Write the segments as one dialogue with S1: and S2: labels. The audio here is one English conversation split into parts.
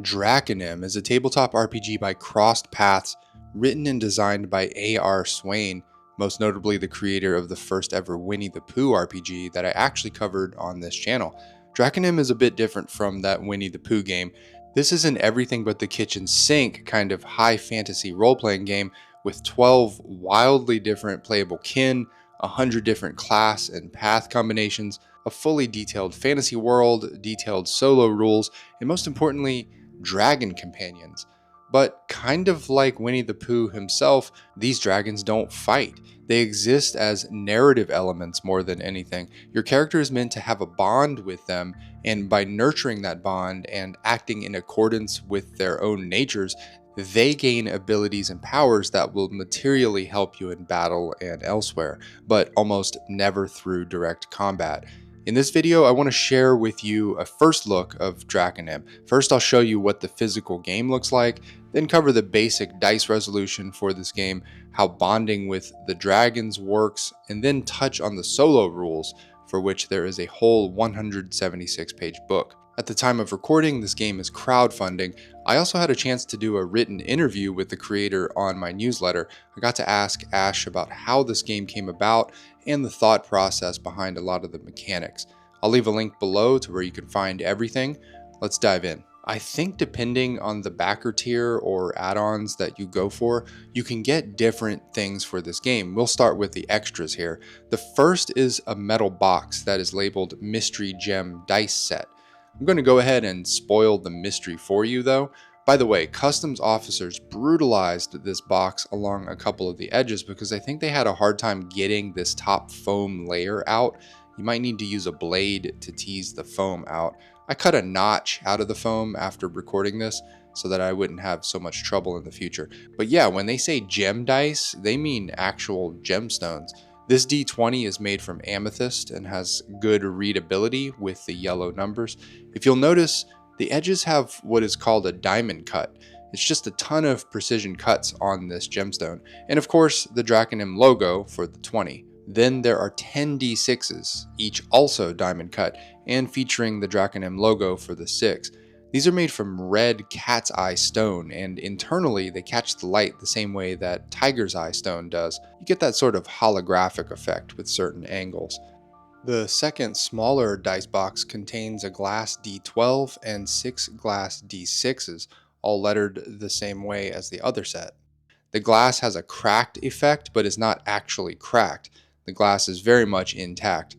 S1: Drakonym is a tabletop RPG by Crossed Paths, written and designed by A.R. Swain, most notably the creator of the first ever Winnie the Pooh RPG that I actually covered on this channel. Drakonym is a bit different from that Winnie the Pooh game. This is an everything but the kitchen sink kind of high fantasy role-playing game with 12 wildly different playable kin, 100 different class and path combinations, a fully detailed fantasy world, detailed solo rules, and most importantly, dragon companions. But kind of like Winnie the Pooh himself, these dragons don't fight. They exist as narrative elements more than anything. Your character is meant to have a bond with them, and by nurturing that bond and acting in accordance with their own natures, they gain abilities and powers that will materially help you in battle and elsewhere, but almost never through direct combat. In this video, I want to share with you a first look of Drakonym. First, I'll show you what the physical game looks like, then cover the basic dice resolution for this game, how bonding with the dragons works, and then touch on the solo rules, for which there is a whole 176-page book. At the time of recording, this game is crowdfunding. I also had a chance to do a written interview with the creator on my newsletter. I got to ask Ash about how this game came about and the thought process behind a lot of the mechanics. I'll leave a link below to where you can find everything. Let's dive in. I think depending on the backer tier or add-ons that you go for, you can get different things for this game. We'll start with the extras here. The first is a metal box that is labeled Mystery Gem Dice Set. I'm going to go ahead and spoil the mystery for you though. By the way, customs officers brutalized this box along a couple of the edges because I think they had a hard time getting this top foam layer out. You might need to use a blade to tease the foam out. I cut a notch out of the foam after recording this so that I wouldn't have so much trouble in the future. But yeah, when they say gem dice, they mean actual gemstones. This D20 is made from amethyst and has good readability with the yellow numbers. If you'll notice, the edges have what is called a diamond cut. It's just a ton of precision cuts on this gemstone. And of course, the Drakonym logo for the 20. Then there are 10 D6s, each also diamond cut, and featuring the Drakonym logo for the 6. These are made from red cat's eye stone, and internally they catch the light the same way that tiger's eye stone does. You get that sort of holographic effect with certain angles. The second smaller dice box contains a glass D12 and 6 glass D6s, all lettered the same way as the other set. The glass has a cracked effect, but is not actually cracked. The glass is very much intact.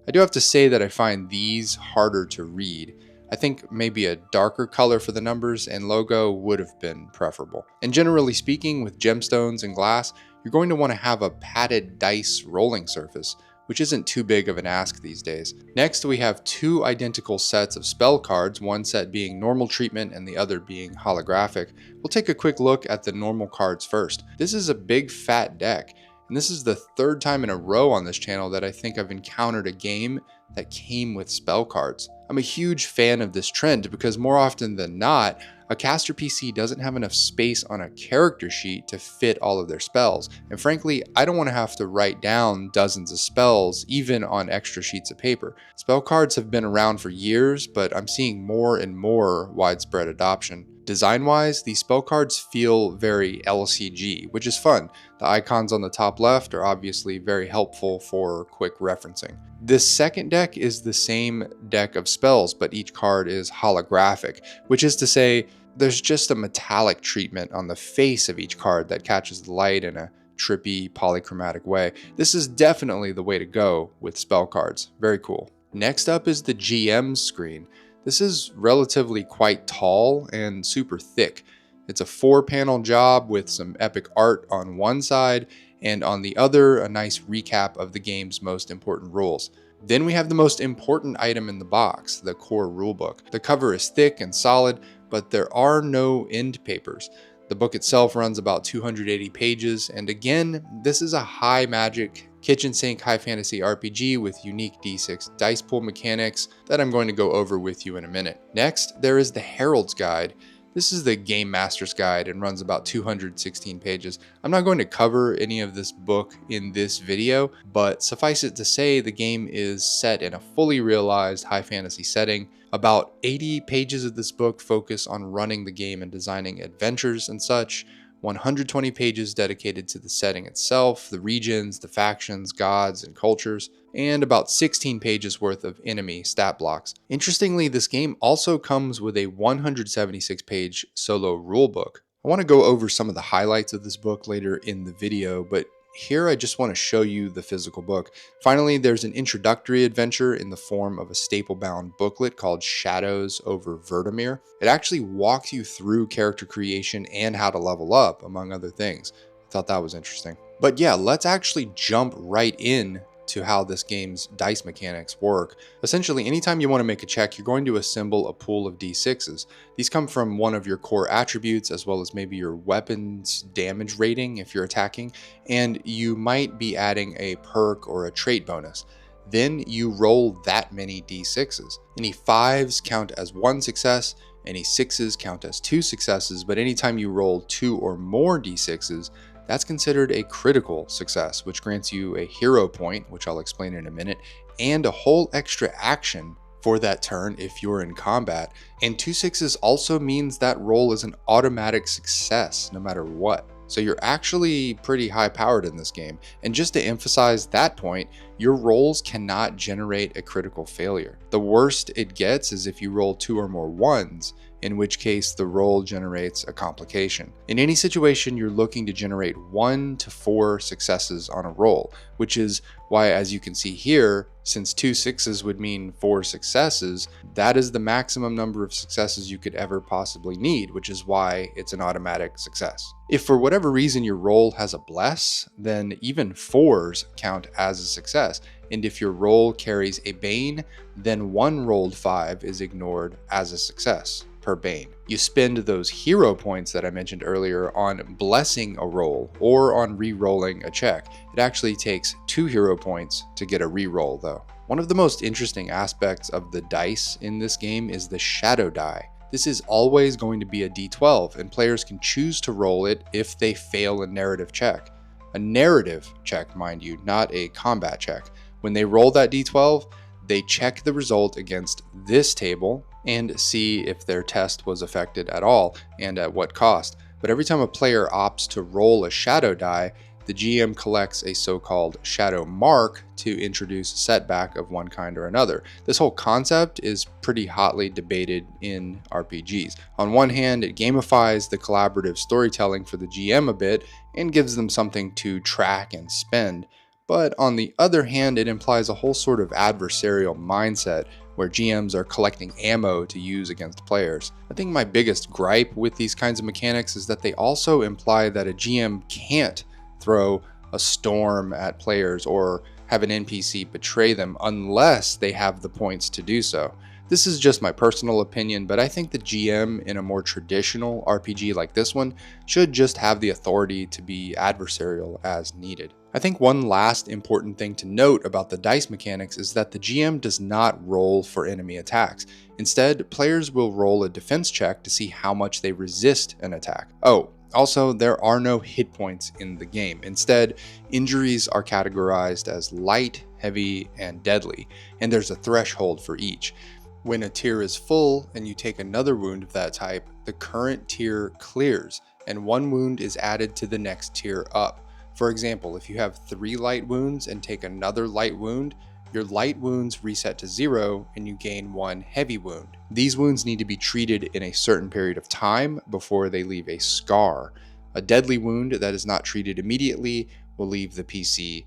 S1: I do have to say that I find these harder to read. I think maybe a darker color for the numbers and logo would have been preferable. And generally speaking, with gemstones and glass, you're going to want to have a padded dice rolling surface, which isn't too big of an ask these days. Next, we have two identical sets of spell cards, one set being normal treatment and the other being holographic. We'll take a quick look at the normal cards first. This is a big fat deck, and this is the third time in a row on this channel that I think I've encountered a game that came with spell cards. I'm a huge fan of this trend because more often than not, a caster PC doesn't have enough space on a character sheet to fit all of their spells. And frankly, I don't want to have to write down dozens of spells, even on extra sheets of paper. Spell cards have been around for years, but I'm seeing more and more widespread adoption. Design-wise, these spell cards feel very LCG, which is fun. The icons on the top left are obviously very helpful for quick referencing. This second deck is the same deck of spells, but each card is holographic, which is to say there's just a metallic treatment on the face of each card that catches the light in a trippy, polychromatic way. This is definitely the way to go with spell cards. Very cool. Next up is the GM screen. This is relatively quite tall and super thick. It's a 4-panel job with some epic art on one side, and on the other, a nice recap of the game's most important rules. Then we have the most important item in the box, the core rulebook. The cover is thick and solid, but there are no end papers. The book itself runs about 280 pages, and again, this is a high magic kitchen sink high fantasy RPG with unique D6 dice pool mechanics that I'm going to go over with you in a minute. Next, there is the Herald's Guide. This is the Game Master's Guide and runs about 216 pages. I'm not going to cover any of this book in this video, but suffice it to say the game is set in a fully realized high fantasy setting. About 80 pages of this book focus on running the game and designing adventures and such. 120 pages dedicated to the setting itself, the regions, the factions, gods, and cultures, and about 16 pages worth of enemy stat blocks. Interestingly, this game also comes with a 176-page solo rulebook. I want to go over some of the highlights of this book later in the video, but here I just want to show you the physical book. Finally, there's an introductory adventure in the form of a staple-bound booklet called Shadows over Verdamir. It actually walks you through character creation and how to level up, among other things. I thought that was interesting. But yeah, let's actually jump right in to how this game's dice mechanics work. Essentially, anytime you want to make a check, you're going to assemble a pool of d6s. These come from one of your core attributes, as well as maybe your weapon's damage rating if you're attacking, and you might be adding a perk or a trait bonus. Then you roll that many d6s. Any 5s count as 1 success, any 6s count as 2 successes, but anytime you roll 2 or more d6s, that's considered a critical success, which grants you a hero point, which I'll explain in a minute, and a whole extra action for that turn if you're in combat. And 2 6s also means that roll is an automatic success no matter what. So you're actually pretty high powered in this game. And just to emphasize that point, your rolls cannot generate a critical failure. The worst it gets is if you roll 2 or more 1s, in which case the roll generates a complication. In any situation, you're looking to generate 1 to 4 successes on a roll, which is why, as you can see here, since 2 6s would mean 4 successes, that is the maximum number of successes you could ever possibly need, which is why it's an automatic success. If for whatever reason your roll has a bless, then even 4s count as a success. And if your roll carries a bane, then 1 rolled 5 is ignored as a success per bane. You spend those hero points that I mentioned earlier on blessing a roll or on re-rolling a check. It actually takes 2 hero points to get a re-roll though. One of the most interesting aspects of the dice in this game is the shadow die. This is always going to be a d12, and players can choose to roll it if they fail a narrative check. A narrative check, mind you, not a combat check. When they roll that d12, they check the result against this table and see if their test was affected at all and at what cost. But every time a player opts to roll a shadow die, the GM collects a so-called shadow mark to introduce a setback of one kind or another. This whole concept is pretty hotly debated in RPGs. On one hand, it gamifies the collaborative storytelling for the GM a bit and gives them something to track and spend. But on the other hand, it implies a whole sort of adversarial mindset where GMs are collecting ammo to use against players. I think my biggest gripe with these kinds of mechanics is that they also imply that a GM can't throw a storm at players or have an NPC betray them unless they have the points to do so. This is just my personal opinion, but I think the GM in a more traditional RPG like this one should just have the authority to be adversarial as needed. I think one last important thing to note about the dice mechanics is that the GM does not roll for enemy attacks. Instead, players will roll a defense check to see how much they resist an attack. Oh, also, there are no hit points in the game. Instead, injuries are categorized as light, heavy, and deadly, and there's a threshold for each. When a tier is full and you take another wound of that type, the current tier clears, and 1 wound is added to the next tier up. For example, if you have 3 light wounds and take another light wound, your light wounds reset to 0 and you gain 1 heavy wound. These wounds need to be treated in a certain period of time before they leave a scar. A deadly wound that is not treated immediately will leave the PC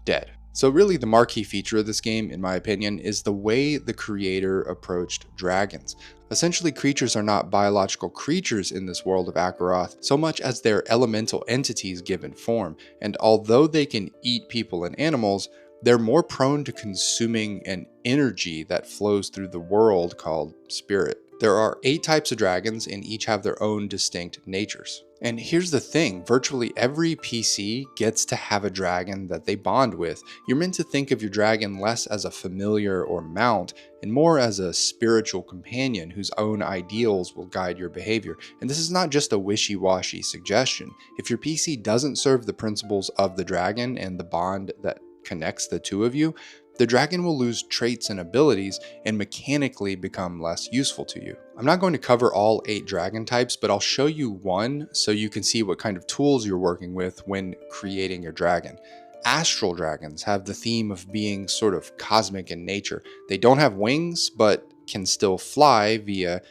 S1: dead. So really the marquee feature of this game, in my opinion, is the way the creator approached dragons. Essentially, creatures are not biological creatures in this world of Akaroth, so much as they're elemental entities given form, and although they can eat people and animals, they're more prone to consuming an energy that flows through the world called spirit. There are 8 types of dragons and each have their own distinct natures. And here's the thing, virtually every PC gets to have a dragon that they bond with. You're meant to think of your dragon less as a familiar or mount, and more as a spiritual companion whose own ideals will guide your behavior. And this is not just a wishy-washy suggestion. If your PC doesn't serve the principles of the dragon and the bond that connects the two of you, the dragon will lose traits and abilities and mechanically become less useful to you. I'm not going to cover all 8 dragon types, but I'll show you one so you can see what kind of tools you're working with when creating your dragon. Astral dragons have the theme of being sort of cosmic in nature. They don't have wings, but can still fly via,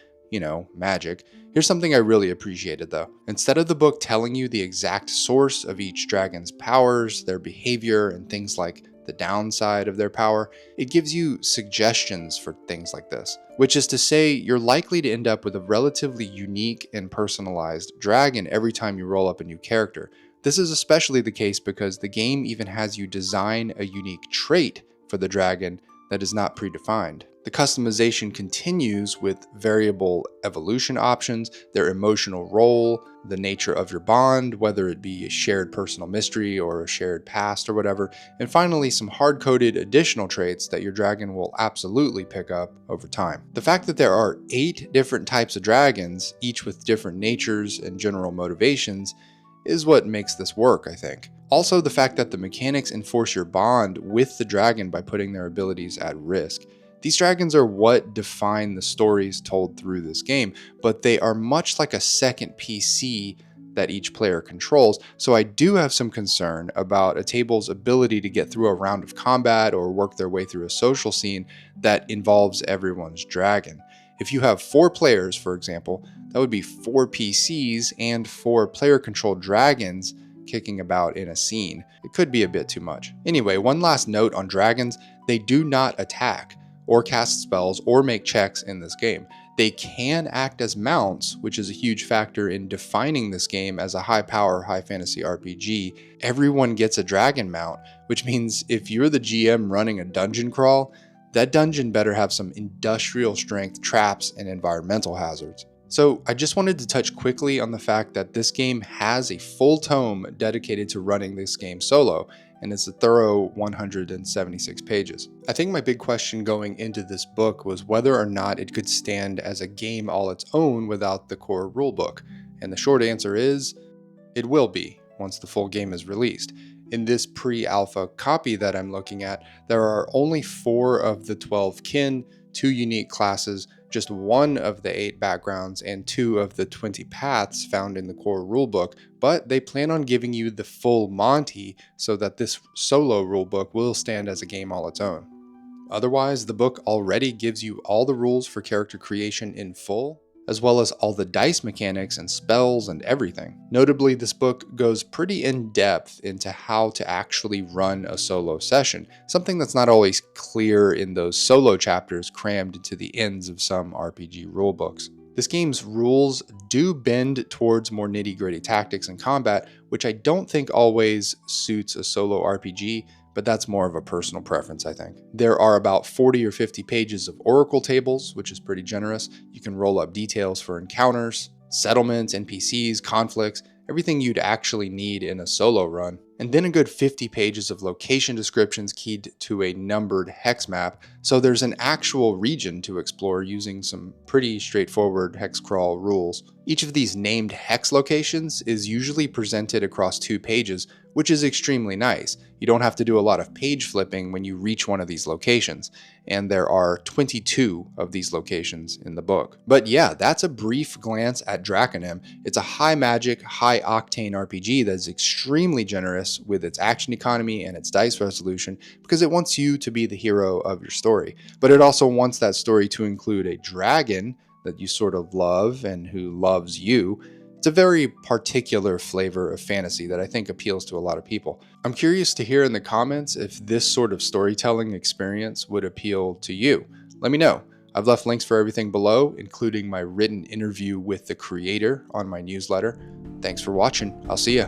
S1: magic. Here's something I really appreciated though. Instead of the book telling you the exact source of each dragon's powers, their behavior, and things like the downside of their power, it gives you suggestions for things like this, which is to say you're likely to end up with a relatively unique and personalized dragon every time you roll up a new character. This is especially the case because the game even has you design a unique trait for the dragon that is not predefined. The customization continues with variable evolution options, their emotional role, the nature of your bond, whether it be a shared personal mystery or a shared past or whatever, and finally some hard-coded additional traits that your dragon will absolutely pick up over time. The fact that there are 8 different types of dragons, each with different natures and general motivations, is what makes this work, I think. Also, the fact that the mechanics enforce your bond with the dragon by putting their abilities at risk. These dragons are what define the stories told through this game, but they are much like a second PC that each player controls, so I do have some concern about a table's ability to get through a round of combat or work their way through a social scene that involves everyone's dragon. If you have 4 players, for example, that would be 4 PCs and 4 player-controlled dragons kicking about in a scene. It could be a bit too much. Anyway, one last note on dragons, they do not attack or cast spells or make checks in this game. They can act as mounts, which is a huge factor in defining this game as a high-power, high-fantasy RPG. Everyone gets a dragon mount, which means if you're the GM running a dungeon crawl, that dungeon better have some industrial strength traps and environmental hazards. So I just wanted to touch quickly on the fact that this game has a full tome dedicated to running this game solo, and it's a thorough 176 pages. I think my big question going into this book was whether or not it could stand as a game all its own without the core rulebook, and the short answer is, it will be once the full game is released. In this pre-alpha copy that I'm looking at, there are only 4 of the 12 kin, 2 unique classes, just 1 of the 8 backgrounds, and 2 of the 20 paths found in the core rulebook, but they plan on giving you the full Monty so that this solo rulebook will stand as a game all its own. Otherwise, the book already gives you all the rules for character creation in full, as well as all the dice mechanics and spells and everything. Notably, this book goes pretty in-depth into how to actually run a solo session, something that's not always clear in those solo chapters crammed into the ends of some RPG rulebooks. This game's rules do bend towards more nitty-gritty tactics and combat, which I don't think always suits a solo RPG, but that's more of a personal preference, I think. There are about 40 or 50 pages of oracle tables, which is pretty generous. You can roll up details for encounters, settlements, NPCs, conflicts, everything you'd actually need in a solo run. And then a good 50 pages of location descriptions keyed to a numbered hex map, so there's an actual region to explore using some pretty straightforward hex crawl rules. Each of these named hex locations is usually presented across 2 pages, which is extremely nice. You don't have to do a lot of page flipping when you reach one of these locations, and there are 22 of these locations in the book. But yeah, that's a brief glance at Drakonym. It's a high magic, high octane RPG that is extremely generous with its action economy and its dice resolution because it wants you to be the hero of your story. But it also wants that story to include a dragon that you sort of love and who loves you. It's a very particular flavor of fantasy that I think appeals to a lot of people. I'm curious to hear in the comments if this sort of storytelling experience would appeal to you. Let me know. I've left links for everything below, including my written interview with the creator on my newsletter. Thanks for watching. I'll see ya.